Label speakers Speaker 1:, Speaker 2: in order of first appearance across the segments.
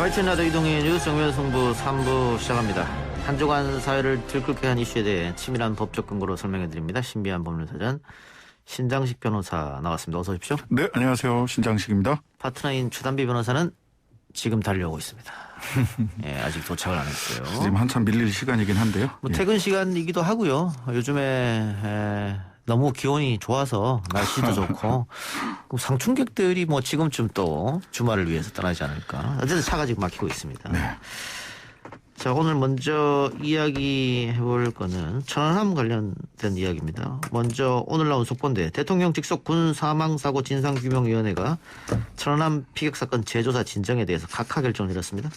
Speaker 1: 화이트 나도 이동의 뉴스 정면 승부 3부 시작합니다. 한 주간 사회를 들끓게 한 이슈에 대해 치밀한 법적 근거로 설명해드립니다. 신비한 법률사전 신장식 변호사 나왔습니다. 어서 오십시오.
Speaker 2: 네, 안녕하세요. 신장식입니다.
Speaker 1: 파트너인 추단비 변호사는 지금 달려오고 있습니다. 예, 아직 도착을 안 했어요.
Speaker 2: 지금 한참 밀릴 시간이긴 한데요.
Speaker 1: 뭐 퇴근 시간이기도 하고요. 요즘에 너무 기온이 좋아서 날씨도 좋고 상충객들이 뭐 지금쯤 또 주말을 위해서 떠나지 않을까. 어쨌든 차가 지금 막히고 있습니다.
Speaker 2: 네.
Speaker 1: 자, 오늘 먼저 이야기해볼 거는 천안함 관련된 이야기입니다. 먼저 오늘 나온 속보인데 대통령 직속 군 사망사고 진상규명위원회가 천안함 피격 사건 재조사 진정에 대해서 각하 결정을 내렸습니다.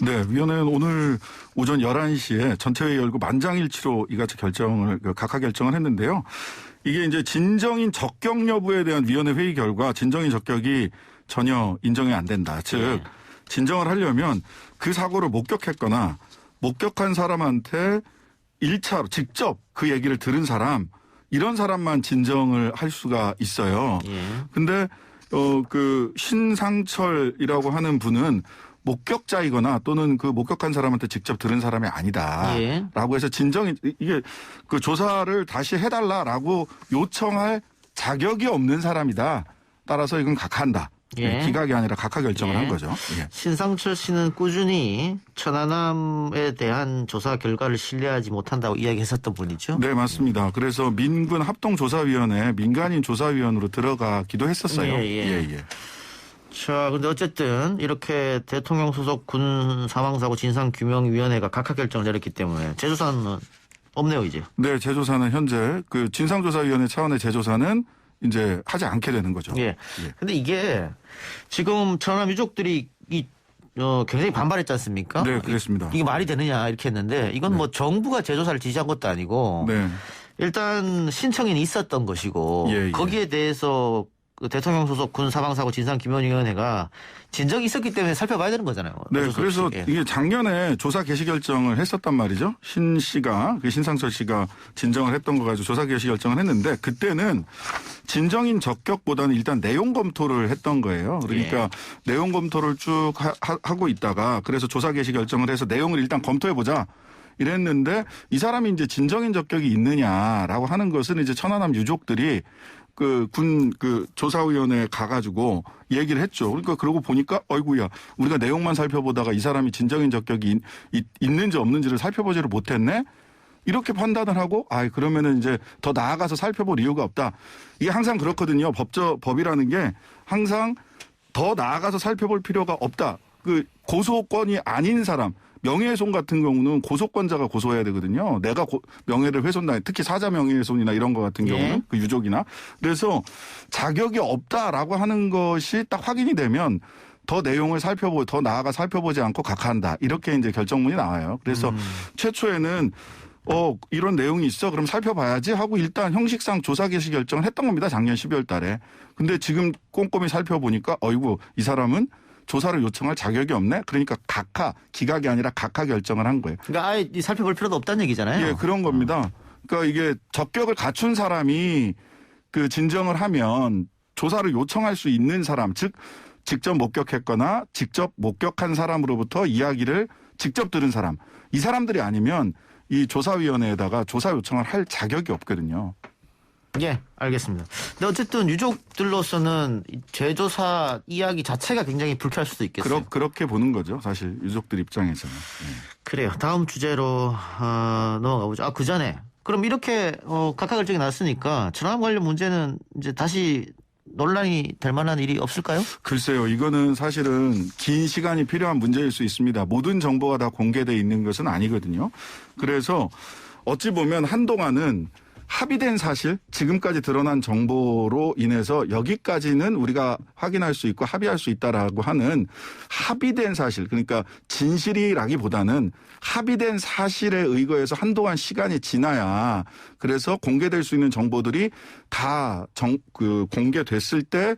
Speaker 2: 네, 위원회는 오늘 오전 11시에 전체회의 열고 만장일치로 이같이 각하 결정을 했는데요. 이게 이제 진정인 적격 여부에 대한 위원회 회의 결과 진정인 적격이 전혀 인정이 안 된다. 즉 진정을 하려면 그 사고를 목격했거나 목격한 사람한테 1차로 직접 그 얘기를 들은 사람 이런 사람만 진정을 할 수가 있어요. 근데 그 신상철이라고 하는 분은 목격자이거나 또는 그 목격한 사람한테 직접 들은 사람이 아니다라고 해서 진정이 이게 그 조사를 다시 해달라라고 요청할 자격이 없는 사람이다. 따라서 이건 각하한다. 기각이 아니라 각하 결정을 한 거죠.
Speaker 1: 신상철 씨는 꾸준히 천안함에 대한 조사 결과를 신뢰하지 못한다고 이야기했었던 분이죠.
Speaker 2: 네, 맞습니다. 그래서 민군 합동조사위원회 민간인 조사위원으로 들어가기도 했었어요.
Speaker 1: 자, 근데 어쨌든 이렇게 대통령 소속 군 사망사고 진상규명위원회가 각하 결정을 내렸기 때문에 재조사는 없네요, 이제.
Speaker 2: 네, 재조사는 현재 그 진상조사위원회 차원의 재조사는 이제 하지 않게 되는 거죠.
Speaker 1: 근데 이게 지금 천안함 유족들이 굉장히 반발했지 않습니까?
Speaker 2: 네, 그렇습니다.
Speaker 1: 이게 말이 되느냐 이렇게 했는데 이건 뭐 정부가 재조사를 지시한 것도 아니고 일단 신청인이 있었던 것이고 거기에 대해서 그 대통령 소속 군 사망사고 진상규명위원회가 진정이 있었기 때문에 살펴봐야 되는 거잖아요.
Speaker 2: 네, 그래서 이게 작년에 조사 개시 결정을 했었단 말이죠. 신 씨가 그 신상철 씨가 진정을 했던 거 가지고 조사 개시 결정을 했는데 그때는 진정인 적격보다는 일단 내용 검토를 했던 거예요. 그러니까 내용 검토를 쭉 하고 있다가 그래서 조사 개시 결정을 해서 내용을 일단 검토해 보자. 이랬는데 이 사람이 이제 진정인 적격이 있느냐라고 하는 것은 이제 천안함 유족들이 군 조사위원회에 가가지고 얘기를 했죠. 그러니까 그러고 보니까 어이구야 우리가 내용만 살펴보다가 이 사람이 진정인 적격이 있는지 없는지를 살펴보지를 못했네. 이렇게 판단을 하고 그러면은 이제 더 나아가서 살펴볼 이유가 없다. 이게 항상 그렇거든요. 법이라는 게 항상 더 나아가서 살펴볼 필요가 없다. 그 고소권이 아닌 사람. 명예훼손 같은 경우는 고소권자가 고소해야 되거든요. 내가 명예를 훼손다. 특히 사자 명예훼손이나 이런 거 같은 경우는 그 유족이나. 그래서 자격이 없다라고 하는 것이 딱 확인이 되면 더 내용을 더 나아가 살펴보지 않고 각하한다. 이렇게 이제 결정문이 나와요. 그래서 최초에는 이런 내용이 있어. 그럼 살펴봐야지 하고 일단 형식상 조사 개시 결정을 했던 겁니다. 작년 12월 달에. 근데 지금 꼼꼼히 살펴보니까 어이구 이 사람은 조사를 요청할 자격이 없네. 그러니까 기각이 아니라 각하 결정을 한 거예요.
Speaker 1: 그러니까 아예 살펴볼 필요도 없다는 얘기잖아요.
Speaker 2: 예, 그런 겁니다. 그러니까 이게 적격을 갖춘 사람이 그 진정을 하면 조사를 요청할 수 있는 사람, 즉 직접 목격했거나 직접 목격한 사람으로부터 이야기를 직접 들은 사람, 이 사람들이 아니면 이 조사위원회에다가 조사 요청을 할 자격이 없거든요.
Speaker 1: 예, 알겠습니다. 근데 어쨌든 유족들로서는 재조사 이야기 자체가 굉장히 불쾌할 수도 있겠어요.
Speaker 2: 그렇게 보는 거죠. 사실 유족들 입장에서는.
Speaker 1: 그래요. 다음 주제로 넘어가 보죠. 그 전에 그럼 이렇게 각하 결정이 났으니까 천안함 관련 문제는 이제 다시 논란이 될 만한 일이 없을까요?
Speaker 2: 글쎄요. 이거는 사실은 긴 시간이 필요한 문제일 수 있습니다. 모든 정보가 다 공개돼 있는 것은 아니거든요. 그래서 어찌 보면 한동안은 합의된 사실, 지금까지 드러난 정보로 인해서 여기까지는 우리가 확인할 수 있고 합의할 수 있다라고 하는 합의된 사실, 그러니까 진실이라기보다는 합의된 사실에 의거해서 한동안 시간이 지나야 그래서 공개될 수 있는 정보들이 다 공개됐을 때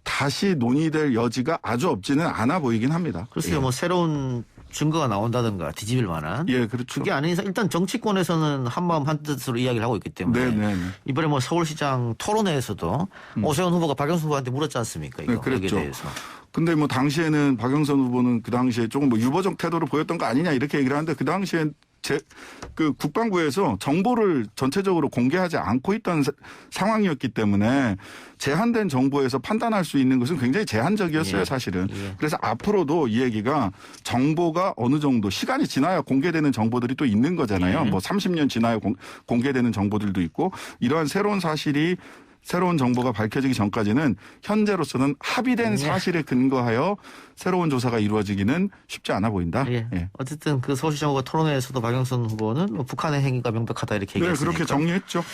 Speaker 2: 다시 논의될 여지가 아주 없지는 않아 보이긴 합니다.
Speaker 1: 글쎄요, 뭐 새로운 증거가 나온다든가 뒤집을 만한.
Speaker 2: 예, 그렇죠.
Speaker 1: 그게 아닌 이상 일단 정치권에서는 한마음 한뜻으로 이야기를 하고 있기 때문에
Speaker 2: 네.
Speaker 1: 이번에 뭐 서울시장 토론회에서도 오세훈 후보가 박영선 후보한테 물었지 않습니까? 이거
Speaker 2: 네, 그랬죠.
Speaker 1: 여기에 대해서.
Speaker 2: 근데 뭐 당시에는 박영선 후보는 그 당시에 조금 뭐 유보적 태도를 보였던 거 아니냐 이렇게 얘기를 하는데 그 당시엔 그 국방부에서 정보를 전체적으로 공개하지 않고 있던 상황이었기 때문에 제한된 정보에서 판단할 수 있는 것은 굉장히 제한적이었어요,
Speaker 1: 예.
Speaker 2: 사실은.
Speaker 1: 예.
Speaker 2: 그래서 앞으로도 이 얘기가 정보가 어느 정도 시간이 지나야 공개되는 정보들이 또 있는 거잖아요.
Speaker 1: 예.
Speaker 2: 뭐 30년 지나야 공개되는 정보들도 있고 이러한 새로운 정보가 밝혀지기 전까지는 현재로서는 합의된 사실에 근거하여 새로운 조사가 이루어지기는 쉽지 않아 보인다.
Speaker 1: 예.
Speaker 2: 예.
Speaker 1: 어쨌든 그 서울시장 후보가 토론회에서도 박영선 후보는 뭐 북한의 행위가 명백하다 이렇게
Speaker 2: 네,
Speaker 1: 얘기했으니까.
Speaker 2: 그렇게 정리했죠.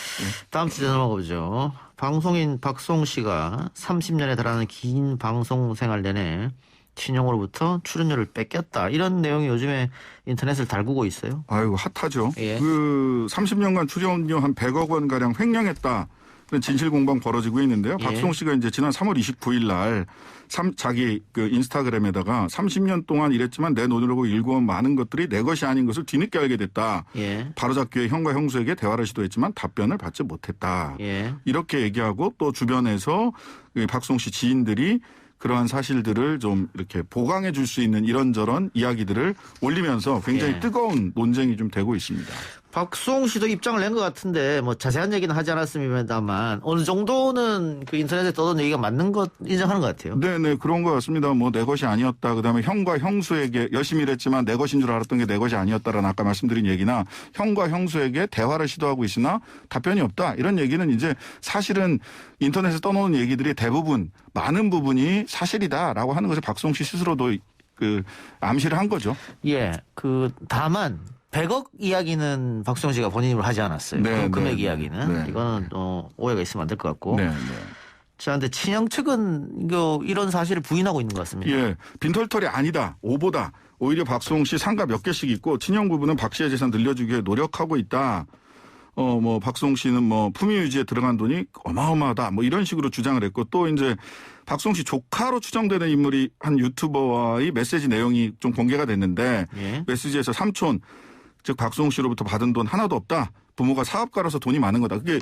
Speaker 1: 다음 주제 넘어가 보죠. 방송인 박송 씨가 30년에 달하는 긴 방송 생활 내내 친형으로부터 출연료를 뺏겼다. 이런 내용이 요즘에 인터넷을 달구고 있어요.
Speaker 2: 아이고 핫하죠.
Speaker 1: 예.
Speaker 2: 그 30년간 출연료 한 100억 원 가량 횡령했다. 진실 공방 벌어지고 있는데요.
Speaker 1: 예.
Speaker 2: 박송 씨가 이제 지난 3월 29일 날 자기 그 인스타그램에다가 30년 동안 일했지만 내 노력으로 일구어 많은 것들이 내 것이 아닌 것을 뒤늦게 알게 됐다.
Speaker 1: 예.
Speaker 2: 바로잡기 위해 형과 형수에게 대화를 시도했지만 답변을 받지 못했다.
Speaker 1: 예.
Speaker 2: 이렇게 얘기하고 또 주변에서 박송 씨 지인들이 그러한 사실들을 좀 이렇게 보강해 줄 수 있는 이런저런 이야기들을 올리면서 굉장히
Speaker 1: 예.
Speaker 2: 뜨거운 논쟁이 좀 되고 있습니다.
Speaker 1: 박수홍 씨도 입장을 낸 것 같은데 뭐 자세한 얘기는 하지 않았습니다만 어느 정도는 그 인터넷에 떠도는 얘기가 맞는 것 인정하는 것 같아요.
Speaker 2: 네네 그런 것 같습니다. 뭐 내 것이 아니었다. 그다음에 형과 형수에게 열심히 일했지만 내 것인 줄 알았던 게 내 것이 아니었다라는 아까 말씀드린 얘기나 형과 형수에게 대화를 시도하고 있으나 답변이 없다. 이런 얘기는 이제 사실은 인터넷에 떠놓은 얘기들이 대부분 많은 부분이 사실이다라고 하는 것을 박수홍 씨 스스로도 그 암시를 한 거죠.
Speaker 1: 예. 그 다만 100억 이야기는 박수홍 씨가 본인 입으로 하지 않았어요.
Speaker 2: 네,
Speaker 1: 그 금액
Speaker 2: 네,
Speaker 1: 이야기는
Speaker 2: 네.
Speaker 1: 이거는 오해가 있으면 안 될 것 같고.
Speaker 2: 네.
Speaker 1: 자, 근데 친형 측은 이런 사실을 부인하고 있는 것 같습니다.
Speaker 2: 예, 빈털털이 아니다, 오보다. 오히려 박수홍 씨 상가 몇 개씩 있고 친형 부부는 박 씨의 재산 늘려주기 위해 노력하고 있다. 뭐 박수홍 씨는 뭐 품위 유지에 들어간 돈이 어마어마하다. 뭐 이런 식으로 주장을 했고 또 이제 박수홍 씨 조카로 추정되는 인물이 한 유튜버와의 메시지 내용이 좀 공개가 됐는데
Speaker 1: 예.
Speaker 2: 메시지에서 삼촌 즉 박수홍 씨로부터 받은 돈 하나도 없다. 부모가 사업가라서 돈이 많은 거다. 그게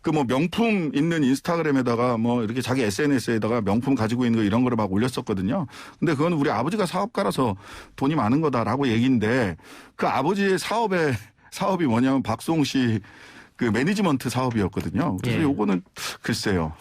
Speaker 2: 그 뭐 명품 있는 인스타그램에다가 뭐 이렇게 자기 SNS에다가 명품 가지고 있는 거 이런 거를 막 올렸었거든요. 근데 그건 우리 아버지가 사업가라서 돈이 많은 거다라고 얘기인데 그 아버지의 사업이 뭐냐면 박수홍 씨 그 매니지먼트 사업이었거든요. 그래서
Speaker 1: 예.
Speaker 2: 요거는 글쎄요.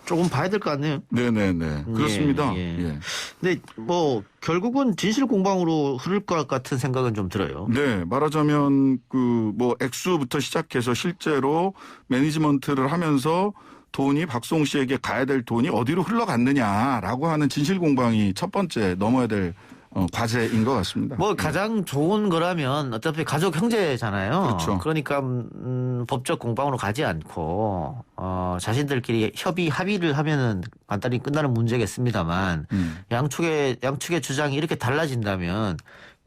Speaker 1: 조금 봐야 될 것 같네요.
Speaker 2: 네네네. 그렇습니다.
Speaker 1: 예.
Speaker 2: 예.
Speaker 1: 근데 뭐 결국은 진실 공방으로 흐를 것 같은 생각은 좀 들어요.
Speaker 2: 네, 말하자면 그 뭐 액수부터 시작해서 실제로 매니지먼트를 하면서 돈이 박수홍 씨에게 가야 될 돈이 어디로 흘러갔느냐라고 하는 진실 공방이 첫 번째 넘어야 될 과제인 것 같습니다.
Speaker 1: 뭐 가장 좋은 거라면 어차피 가족 형제잖아요.
Speaker 2: 그렇죠.
Speaker 1: 그러니까 법적 공방으로 가지 않고 자신들끼리 합의를 하면은 간단히 끝나는 문제겠습니다만 양측의 주장이 이렇게 달라진다면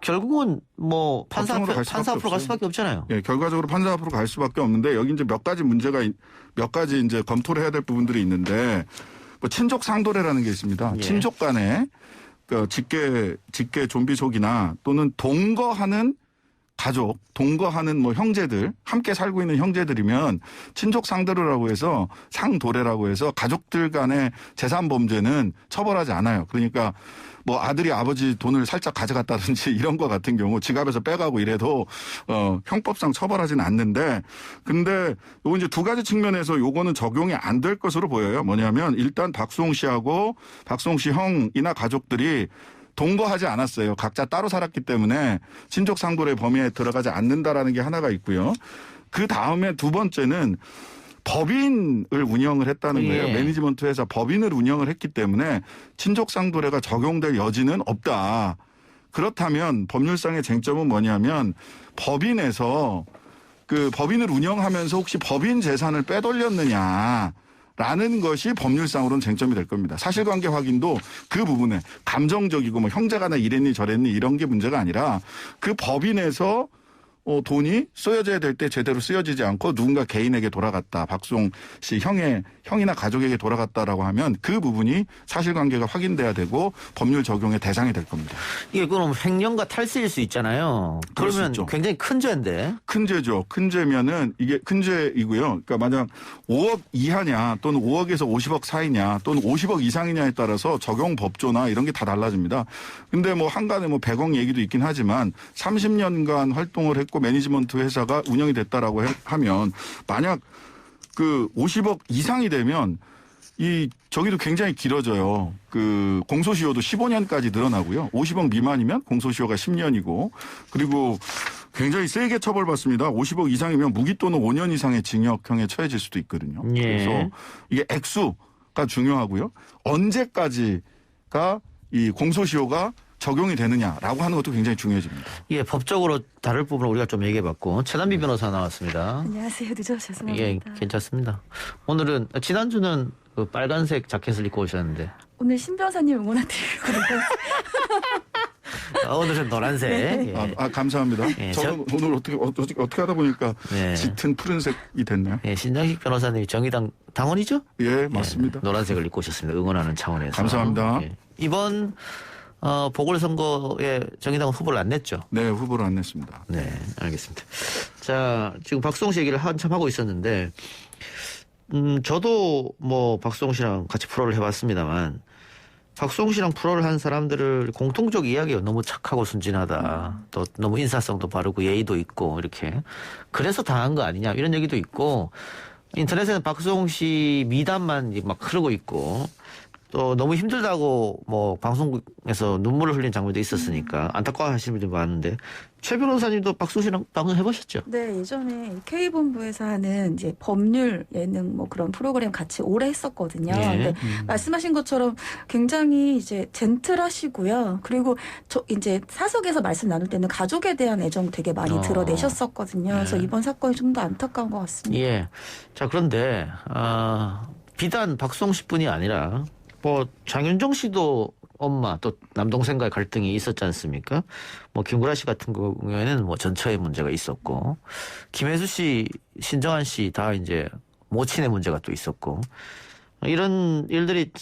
Speaker 1: 결국은 뭐 판사 앞으로 갈 수밖에 없잖아요.
Speaker 2: 예, 결과적으로 판사 앞으로 갈 수밖에 없는데 여기 이제 몇 가지 이제 검토를 해야 될 부분들이 있는데 뭐 친족 상도례라는 게 있습니다.
Speaker 1: 예.
Speaker 2: 친족 간에 그 직계 좀비속이나 또는 동거하는 가족, 동거하는 뭐 형제들, 함께 살고 있는 형제들이면 친족 상도례라고 해서 상도례라고 해서 가족들 간의 재산 범죄는 처벌하지 않아요. 그러니까 뭐 아들이 아버지 돈을 살짝 가져갔다든지 이런 거 같은 경우 지갑에서 빼가고 이래도 형법상 처벌하지는 않는데 근데 요거 이제 두 가지 측면에서 요거는 적용이 안 될 것으로 보여요. 뭐냐면 일단 박수홍 씨하고 박수홍 씨 형이나 가족들이 동거하지 않았어요. 각자 따로 살았기 때문에 친족 상도례 범위에 들어가지 않는다라는 게 하나가 있고요. 그 다음에 두 번째는 법인을 운영을 했다는 거예요.
Speaker 1: 예.
Speaker 2: 매니지먼트 회사 법인을 운영을 했기 때문에 친족 상도례가 적용될 여지는 없다. 그렇다면 법률상의 쟁점은 뭐냐면 법인에서 그 법인을 운영하면서 혹시 법인 재산을 빼돌렸느냐. 라는 것이 법률상으로는 쟁점이 될 겁니다. 사실관계 확인도 그 부분에 감정적이고 뭐 형제가 나 이랬니 저랬니 이런 게 문제가 아니라 그 법인에서 돈이 쓰여져야 될 때 제대로 쓰여지지 않고 누군가 개인에게 돌아갔다. 박수홍 씨 형이나 가족에게 돌아갔다라고 하면 그 부분이 사실관계가 확인돼야 되고 법률 적용의 대상이 될 겁니다.
Speaker 1: 이게 그럼 횡령과 탈세일 수 있잖아요.
Speaker 2: 그럴 수
Speaker 1: 그러면
Speaker 2: 있죠.
Speaker 1: 굉장히 큰 죄인데.
Speaker 2: 큰 죄죠. 큰 죄면은 이게 큰 죄이고요. 그러니까 만약 5억 이하냐 또는 5억에서 50억 사이냐 또는 50억 이상이냐에 따라서 적용 법조나 이런 게 다 달라집니다. 근데 뭐 한간에 뭐 100억 얘기도 있긴 하지만 30년간 활동을 했고 매니지먼트 회사가 운영이 됐다라고 하면 만약 그 50억 이상이 되면 저기도 굉장히 길어져요. 그 공소시효도 15년까지 늘어나고요. 50억 미만이면 공소시효가 10년이고 그리고 굉장히 세게 처벌받습니다. 50억 이상이면 무기 또는 5년 이상의 징역형에 처해질 수도 있거든요.
Speaker 1: 예.
Speaker 2: 그래서 이게 액수가 중요하고요. 언제까지가 이 공소시효가 적용이 되느냐라고 하는 것도 굉장히 중요해집니다.
Speaker 1: 예, 법적으로 다룰 부분을 우리가 좀 얘기해봤고 최단비 변호사 나왔습니다.
Speaker 3: 안녕하세요. 늦어서 죄송합니다.
Speaker 1: 예, 괜찮습니다. 오늘은 지난주는 그 빨간색 자켓을 입고 오셨는데
Speaker 3: 오늘 신 변호사님 응원해드리려고
Speaker 1: 오늘은 노란색.
Speaker 3: 네.
Speaker 1: 예.
Speaker 2: 감사합니다.
Speaker 1: 예,
Speaker 2: 저는 오늘 어떻게 하다 보니까
Speaker 1: 네.
Speaker 2: 짙은 푸른색이 됐네요.
Speaker 1: 예, 신장식 변호사님이 정의당 당원이죠?
Speaker 2: 예, 맞습니다.
Speaker 1: 예, 노란색을 입고 오셨습니다. 응원하는 차원에서.
Speaker 2: 감사합니다.
Speaker 1: 예. 이번 보궐선거에 정의당은 후보를 안 냈죠?
Speaker 2: 네, 후보를 안 냈습니다.
Speaker 1: 네, 알겠습니다. 자, 지금 박수홍 씨 얘기를 한참 하고 있었는데, 저도 뭐 박수홍 씨랑 같이 프로를 해봤습니다만, 박수홍 씨랑 프로를 한 사람들을 공통적 이야기가 너무 착하고 순진하다. 또 너무 인사성도 바르고 예의도 있고 이렇게. 그래서 당한 거 아니냐 이런 얘기도 있고, 인터넷에는 박수홍 씨 미담만 막 흐르고 있고, 또 너무 힘들다고 뭐 방송국에서 눈물을 흘린 장면도 있었으니까 안타까워하시는 분들이 많은데 최 변호사님도 박수홍 씨랑 방송해 보셨죠?
Speaker 3: 네, 예전에 K본부에서 하는 이제 법률 예능 뭐 그런 프로그램 같이 오래 했었거든요.
Speaker 1: 예.
Speaker 3: 근데 말씀하신 것처럼 굉장히 이제 젠틀하시고요. 그리고 저 이제 사석에서 말씀 나눌 때는 가족에 대한 애정 되게 많이 드러내셨었거든요. 그래서 이번 사건이 좀 더 안타까운 것 같습니다.
Speaker 1: 예. 자, 그런데 비단 박수홍 씨뿐이 아니라 뭐 장윤정 씨도 엄마 또 남동생과의 갈등이 있었지 않습니까? 뭐 김구라 씨 같은 경우에는 뭐 전처의 문제가 있었고 김혜수 씨, 신정한 씨 다 이제 모친의 문제가 또 있었고 이런 일들이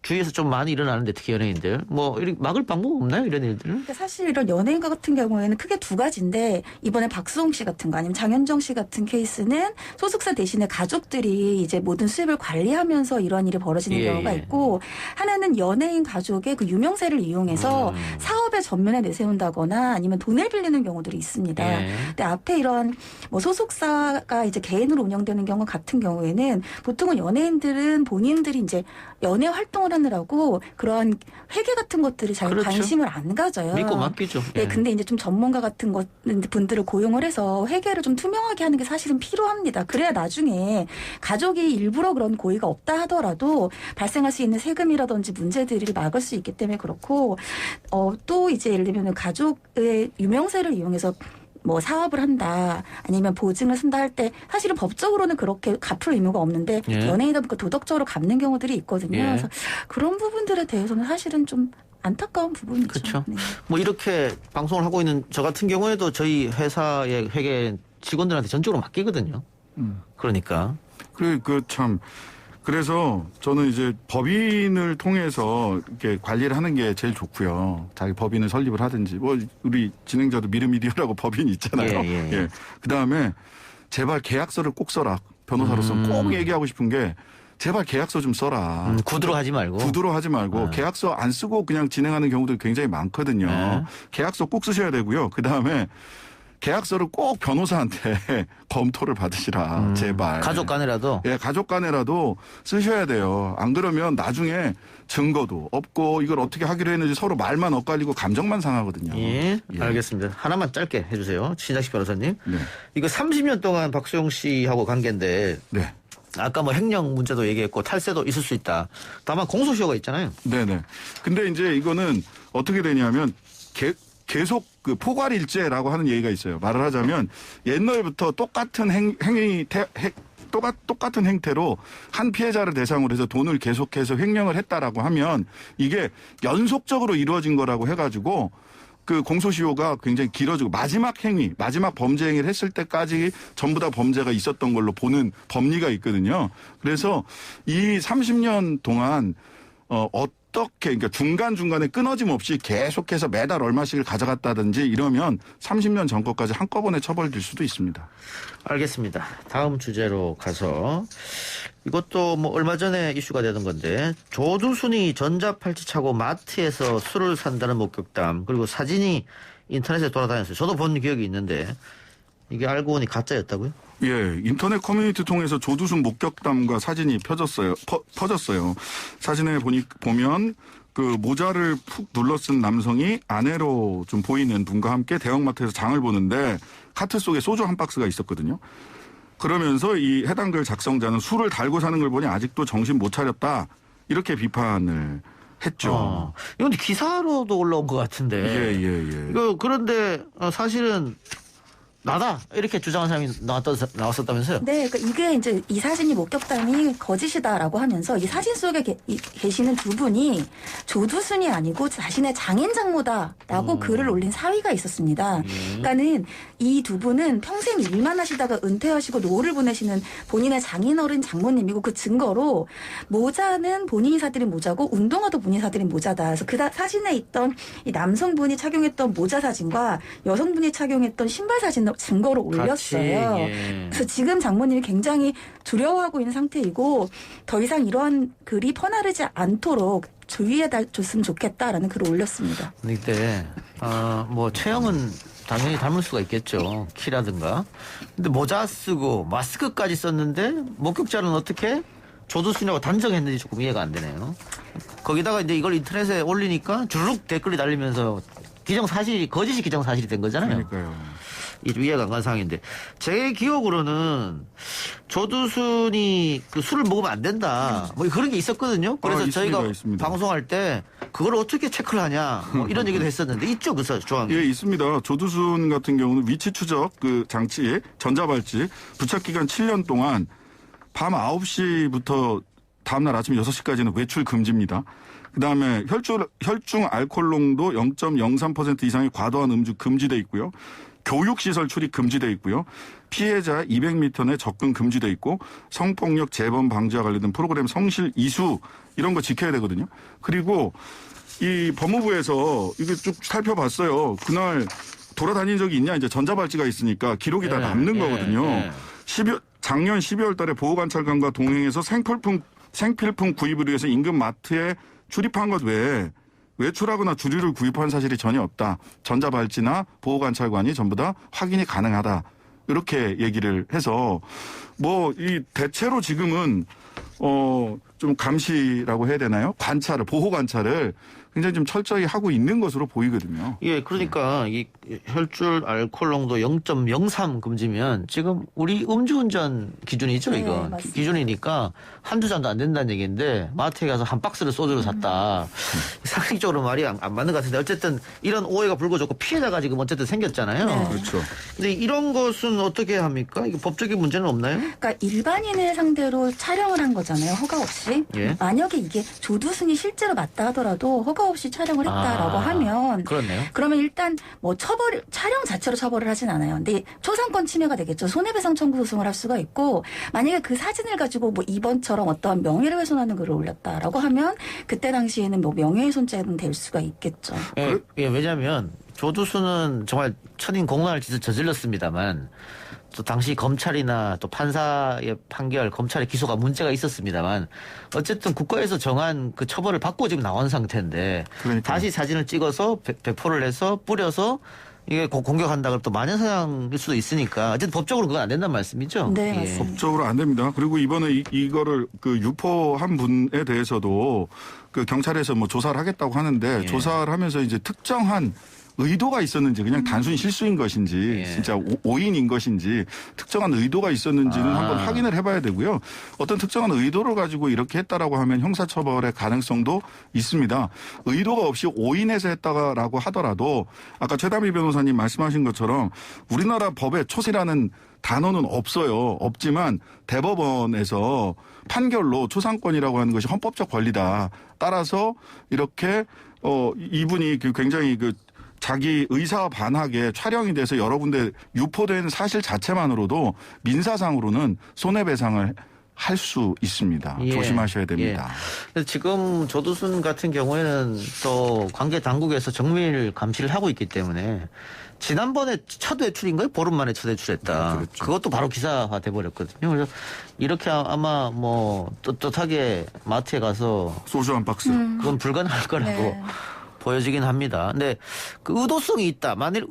Speaker 1: 주위에서 좀 많이 일어나는데 특히 연예인들 뭐 이렇게 막을 방법 없나요 이런 일들을?
Speaker 3: 그러니까 사실 이런 연예인 같은 경우에는 크게 두 가지인데 이번에 박수홍 씨 같은 거 아니면 장현정 씨 같은 케이스는 소속사 대신에 가족들이 이제 모든 수입을 관리하면서 이러한 일이 벌어지는
Speaker 1: 예,
Speaker 3: 경우가
Speaker 1: 예.
Speaker 3: 있고 하나는 연예인 가족의 그 유명세를 이용해서 사업의 전면에 내세운다거나 아니면 돈을 빌리는 경우들이 있습니다.
Speaker 1: 예.
Speaker 3: 근데 앞에 이런 뭐 소속사가 이제 개인으로 운영되는 경우 같은 경우에는 보통은 연예인들은 본인들이 이제 연예 활동을 하느라고 그러한 회계 같은 것들이 잘
Speaker 1: 그렇죠.
Speaker 3: 관심을 안 가져요.
Speaker 1: 믿고 맡기죠.
Speaker 3: 네, 근데 이제 좀 전문가 같은 분들을 고용을 해서 회계를 좀 투명하게 하는 게 사실은 필요합니다. 그래야 나중에 가족이 일부러 그런 고의가 없다 하더라도 발생할 수 있는 세금이라든지 문제들을 막을 수 있기 때문에 그렇고 또 이제 예를 들면 가족의 유명세를 이용해서 뭐 사업을 한다 아니면 보증을 쓴다 할 때 사실은 법적으로는 그렇게 갚을 의무가 없는데
Speaker 1: 예.
Speaker 3: 연예인이다 보니까 도덕적으로 갚는 경우들이 있거든요.
Speaker 1: 예.
Speaker 3: 그래서 그런 부분들에 대해서는 사실은 좀 안타까운 부분이죠.
Speaker 1: 그렇죠.
Speaker 3: 네.
Speaker 1: 뭐 이렇게 방송을 하고 있는 저 같은 경우에도 저희 회사의 회계 직원들한테 전적으로 맡기거든요. 그러니까
Speaker 2: 그래서 저는 이제 법인을 통해서 이렇게 관리를 하는 게 제일 좋고요. 자기 법인을 설립을 하든지 뭐 우리 진행자도 미르미디어라고 법인이 있잖아요.
Speaker 1: 예.
Speaker 2: 그다음에 제발 계약서를 꼭 써라. 변호사로서 꼭 얘기하고 싶은 게 제발 계약서 좀 써라.
Speaker 1: 구두로 하지 말고.
Speaker 2: 구두로 하지 말고 계약서 안 쓰고 그냥 진행하는 경우도 굉장히 많거든요.
Speaker 1: 네.
Speaker 2: 계약서 꼭 쓰셔야 되고요. 그다음에 계약서를 꼭 변호사한테 검토를 받으시라. 제발.
Speaker 1: 가족 간에라도.
Speaker 2: 예, 가족 간에라도 쓰셔야 돼요. 안 그러면 나중에 증거도 없고 이걸 어떻게 하기로 했는지 서로 말만 엇갈리고 감정만 상하거든요.
Speaker 1: 예, 알겠습니다. 하나만 짧게 해주세요. 신장식 변호사님.
Speaker 2: 네.
Speaker 1: 이거 30년 동안 박수용 씨하고 관계인데
Speaker 2: 네.
Speaker 1: 아까 뭐 횡령 문제도 얘기했고 탈세도 있을 수 있다. 다만 공소시효가 있잖아요.
Speaker 2: 네네. 근데 이제 이거는 어떻게 되냐면 계속 그 포괄일제라고 하는 얘기가 있어요. 말을 하자면 옛날부터 똑같은 똑같은 행태로 한 피해자를 대상으로 해서 돈을 계속해서 횡령을 했다라고 하면 이게 연속적으로 이루어진 거라고 해가지고 그 공소시효가 굉장히 길어지고 마지막 행위, 마지막 범죄 행위를 했을 때까지 전부 다 범죄가 있었던 걸로 보는 법리가 있거든요. 그래서 이 30년 동안 어떻게 그러니까 중간중간에 끊어짐 없이 계속해서 매달 얼마씩을 가져갔다든지 이러면 30년 전 것까지 한꺼번에 처벌될 수도 있습니다.
Speaker 1: 알겠습니다. 다음 주제로 가서 이것도 뭐 얼마 전에 이슈가 되던 건데 조두순이 전자팔찌 차고 마트에서 술을 산다는 목격담 그리고 사진이 인터넷에 돌아다녔어요. 저도 본 기억이 있는데 이게 알고 보니 가짜였다고요?
Speaker 2: 예, 인터넷 커뮤니티 통해서 조두순 목격담과 사진이 퍼졌어요. 사진에 보면 그 모자를 푹 눌러 쓴 남성이 아내로 좀 보이는 분과 함께 대형마트에서 장을 보는데 카트 속에 소주 한 박스가 있었거든요. 그러면서 이 해당 글 작성자는 술을 달고 사는 걸 보니 아직도 정신 못 차렸다. 이렇게 비판을 했죠.
Speaker 1: 이건 기사로도 올라온 것 같은데.
Speaker 2: 예.
Speaker 1: 이거 그런데 사실은 나다 이렇게 주장하는 사람이 나왔었다면서요?
Speaker 3: 네, 그러니까 이게 이제 이 사진이 목격담이 거짓이다라고 하면서 이 사진 속에 계시는 두 분이 조두순이 아니고 자신의 장인 장모다라고 글을 올린 사위가 있었습니다. 그러니까는 이 두 분은 평생 일만 하시다가 은퇴하시고 노후를 보내시는 본인의 장인어른 장모님이고 그 증거로 모자는 본인이 사들인 모자고 운동화도 본인이 사들인 모자다. 그래서 그 사진에 있던 이 남성분이 착용했던 모자 사진과 여성분이 착용했던 신발 사진을 증거로 올렸어요.
Speaker 1: 예.
Speaker 3: 그래서 지금 장모님이 굉장히 두려워하고 있는 상태이고 더 이상 이러한 글이 퍼나르지 않도록 주의해 줬으면 좋겠다라는 글을 올렸습니다.
Speaker 1: 이때 뭐 체형은 당연히 닮을 수가 있겠죠. 키라든가. 근데 모자 쓰고 마스크까지 썼는데 목격자는 어떻게 조두순이라고 단정했는지 조금 이해가 안 되네요. 거기다가 이제 이걸 인터넷에 올리니까 주르륵 댓글이 달리면서 거짓이 기정사실이 된 거잖아요.
Speaker 2: 그러니까요.
Speaker 1: 이해가 안 가는 상황인데 제 기억으로는 조두순이 그 술을 먹으면 안 된다 뭐 그런 게 있었거든요. 그래서 저희가
Speaker 2: 있습니다.
Speaker 1: 방송할 때 그걸 어떻게 체크를 하냐 뭐 이런 얘기도 했었는데 있죠 그 조항이.
Speaker 2: 예, 있습니다. 조두순 같은 경우는 위치 추적 그 장치 전자발찌 부착 기간 7년 동안 밤 9시부터 다음날 아침 6시까지는 외출 금지입니다. 그다음에 혈중 알코올 농도 0.03% 이상의 과도한 음주 금지돼 있고요. 교육시설 출입 금지돼 있고요. 피해자 200m 내 접근 금지돼 있고 성폭력 재범 방지와 관련된 프로그램 성실 이수 이런 거 지켜야 되거든요. 그리고 이 법무부에서 이게 쭉 살펴봤어요. 그날 돌아다닌 적이 있냐 이제 전자발찌가 있으니까 기록이 다 남는 거거든요. 작년 12월 달에 보호관찰관과 동행해서 생필품 구입을 위해서 인근 마트에 출입한 것 외에 외출하거나 주류를 구입한 사실이 전혀 없다. 전자발찌나 보호관찰관이 전부 다 확인이 가능하다. 이렇게 얘기를 해서 뭐 이 대체로 지금은 좀 감시라고 해야 되나요? 보호 관찰을 굉장히 좀 철저히 하고 있는 것으로 보이거든요.
Speaker 1: 예, 그러니까 이 혈중 알코올 농도 0.03 금지면 지금 우리 음주운전 기준이죠,
Speaker 3: 네,
Speaker 1: 이거.
Speaker 3: 맞습니다.
Speaker 1: 기준이니까 한두 잔도 안 된다는 얘기인데 마트에 가서 한 박스를 소주를 샀다. 상식적으로 말이 안 맞는 것 같은데 어쨌든 이런 오해가 불거졌고 피해자가 지금 어쨌든 생겼잖아요.
Speaker 3: 네.
Speaker 2: 그렇죠.
Speaker 1: 근데 이런 것은 어떻게 합니까? 이게 법적인 문제는 없나요?
Speaker 3: 그러니까 일반인을 상대로 촬영을 한 거잖아요. 허가 없이.
Speaker 1: 예.
Speaker 3: 만약에 이게 조두순이 실제로 맞다 하더라도 허가 없이 촬영을 했다라고 하면
Speaker 1: 그렇네요.
Speaker 3: 그러면 일단 뭐 촬영 자체로 처벌을 하진 않아요. 근데 초상권 침해가 되겠죠. 손해배상 청구 소송을 할 수가 있고 만약에 그 사진을 가지고 뭐 이번처럼 어떠한 명예를 훼손하는 글을 올렸다라고 하면 그때 당시에는 뭐 명예훼손죄는 될 수가 있겠죠.
Speaker 1: 예, 왜냐하면 조두순은 정말 천인 공로할 짓을 저질렀습니다만 또 당시 검찰이나 또 판사의 판결, 검찰의 기소가 문제가 있었습니다만 어쨌든 국가에서 정한 그 처벌을 받고 지금 나온 상태인데
Speaker 2: 그러니까요.
Speaker 1: 다시 사진을 찍어서 배포를 해서 뿌려서 이게 공격한다 그러면 또 마녀사냥일 수도 있으니까 어쨌든 법적으로 그건 안 된다는 말씀이죠.
Speaker 3: 네,
Speaker 1: 예.
Speaker 3: 맞습니다.
Speaker 2: 법적으로 안 됩니다. 그리고 이번에 이거를 그 유포한 분에 대해서도 그 경찰에서 뭐 조사를 하겠다고 하는데
Speaker 1: 예.
Speaker 2: 조사를 하면서 이제 특정한 의도가 있었는지 그냥 단순히 실수인 것인지
Speaker 1: 예.
Speaker 2: 진짜 오인인 것인지 특정한 의도가 있었는지는 한번 확인을 해봐야 되고요. 어떤 특정한 의도를 가지고 이렇게 했다라고 하면 형사처벌의 가능성도 있습니다. 의도가 없이 오인해서 했다라고 하더라도 아까 최다미 변호사님 말씀하신 것처럼 우리나라 법에 초시라는 단어는 없어요. 없지만 대법원에서 판결로 초상권이라고 하는 것이 헌법적 권리다. 따라서 이렇게 이분이 굉장히 자기 의사 반하게 촬영이 돼서 여러 군데 유포된 사실 자체만으로도 민사상으로는 손해배상을 할 수 있습니다.
Speaker 1: 예.
Speaker 2: 조심하셔야 됩니다.
Speaker 1: 근데 지금 조두순 같은 경우에는 또 관계 당국에서 정밀 감시를 하고 있기 때문에 지난번에 첫 외출인가요? 보름 만에 첫 외출했다.
Speaker 2: 그렇죠.
Speaker 1: 그것도 바로 기사화 돼버렸거든요. 그래서 이렇게 아마 뭐 떳떳하게 마트에 가서
Speaker 2: 소주 한 박스.
Speaker 1: 그건 불가능할 거라고
Speaker 3: 네.
Speaker 1: 보여지긴 합니다. 근데 그 의도성이 있다. 만일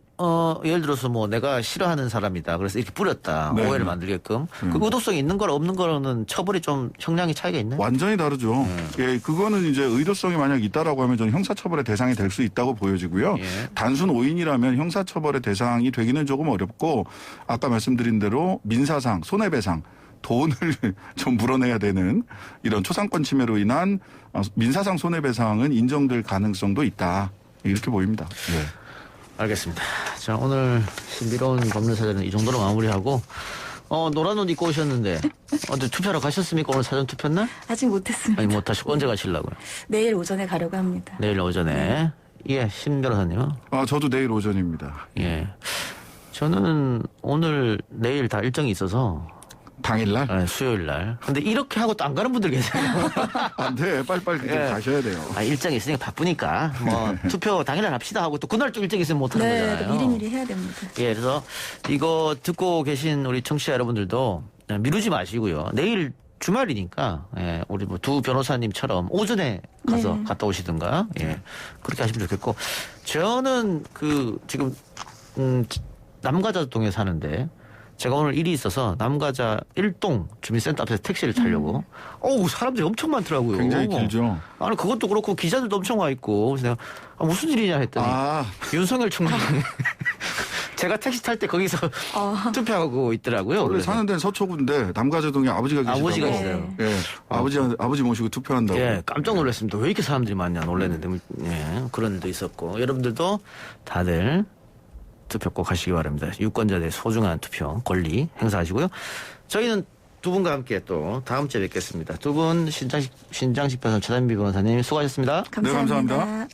Speaker 1: 예를 들어서 뭐 내가 싫어하는 사람이다. 그래서 이렇게 뿌렸다.
Speaker 2: 네.
Speaker 1: 오해를 만들게끔. 그 의도성이 있는 거랑 없는 거는 처벌이 좀 형량이 차이가 있나요?
Speaker 2: 완전히 다르죠. 예, 그거는 이제 의도성이 만약 있다라고 하면 저는 형사처벌의 대상이 될 수 있다고 보여지고요.
Speaker 1: 예.
Speaker 2: 단순 오인이라면 형사처벌의 대상이 되기는 조금 어렵고 아까 말씀드린 대로 민사상, 손해배상, 돈을 좀 물어내야 되는 이런 초상권 침해로 인한 민사상 손해배상은 인정될 가능성도 있다. 이렇게 보입니다. 예.
Speaker 1: 알겠습니다. 자, 오늘 신비로운 법률사전은 이 정도로 마무리하고 노란 옷 입고 오셨는데 어제 투표하러 가셨습니까? 오늘 사전 투표날?
Speaker 3: 아직 못했습니다.
Speaker 1: 아니 못하시고 언제 가시려고요?
Speaker 3: 내일 오전에 가려고 합니다.
Speaker 1: 내일 오전에. 예, 신 변호사님은?
Speaker 2: 저도 내일 오전입니다.
Speaker 1: 예. 저는 오늘 내일 다 일정이 있어서
Speaker 2: 당일날?
Speaker 1: 수요일 날. 근데 이렇게 하고 또 안 가는 분들 계세요.
Speaker 2: 안 돼. 빨리빨리 좀
Speaker 1: 예.
Speaker 2: 가셔야 돼요.
Speaker 1: 일정이 있으니까 바쁘니까 뭐 투표 당일날 합시다 하고 또 그날 또 일정이 있으면 못 하는
Speaker 3: 네,
Speaker 1: 거잖아요.
Speaker 3: 미리미리 해야 됩니다.
Speaker 1: 예, 그래서 이거 듣고 계신 우리 청취자 여러분들도 미루지 마시고요. 내일 주말이니까 우리 뭐 두 변호사님처럼 오전에 가서
Speaker 3: 네.
Speaker 1: 갔다 오시든가 그렇게 하시면 좋겠고 저는 지금 남가자동에 사는데 제가 오늘 일이 있어서 남가자 1동 주민센터 앞에서 택시를 타려고 어우 사람들이 엄청 많더라고요.
Speaker 2: 굉장히 길죠.
Speaker 1: 아니 그것도 그렇고 기자들도 엄청 와 있고 그래서 내가 무슨 일이냐 했더니 윤석열 총장이 제가 택시 탈 때 거기서 투표하고 있더라고요.
Speaker 2: 원래
Speaker 1: 그래서.
Speaker 2: 사는 데는 서초구인데 남가자동에 아버지가 계시다고.
Speaker 1: 아버지가
Speaker 3: 네.
Speaker 1: 있어요.
Speaker 2: 예. 아버지 모시고 투표한다고.
Speaker 1: 예, 깜짝 놀랐습니다. 왜 이렇게 사람들이 많냐 놀랐는데 그런 일도 있었고 여러분들도 다들 투표 꼭 하시기 바랍니다. 유권자들의 소중한 투표 권리 행사하시고요. 저희는 두 분과 함께 또 다음 주에 뵙겠습니다. 두 분 신장식 변호사 최단비 변호사님 수고하셨습니다.
Speaker 3: 감사합니다.
Speaker 2: 네, 감사합니다.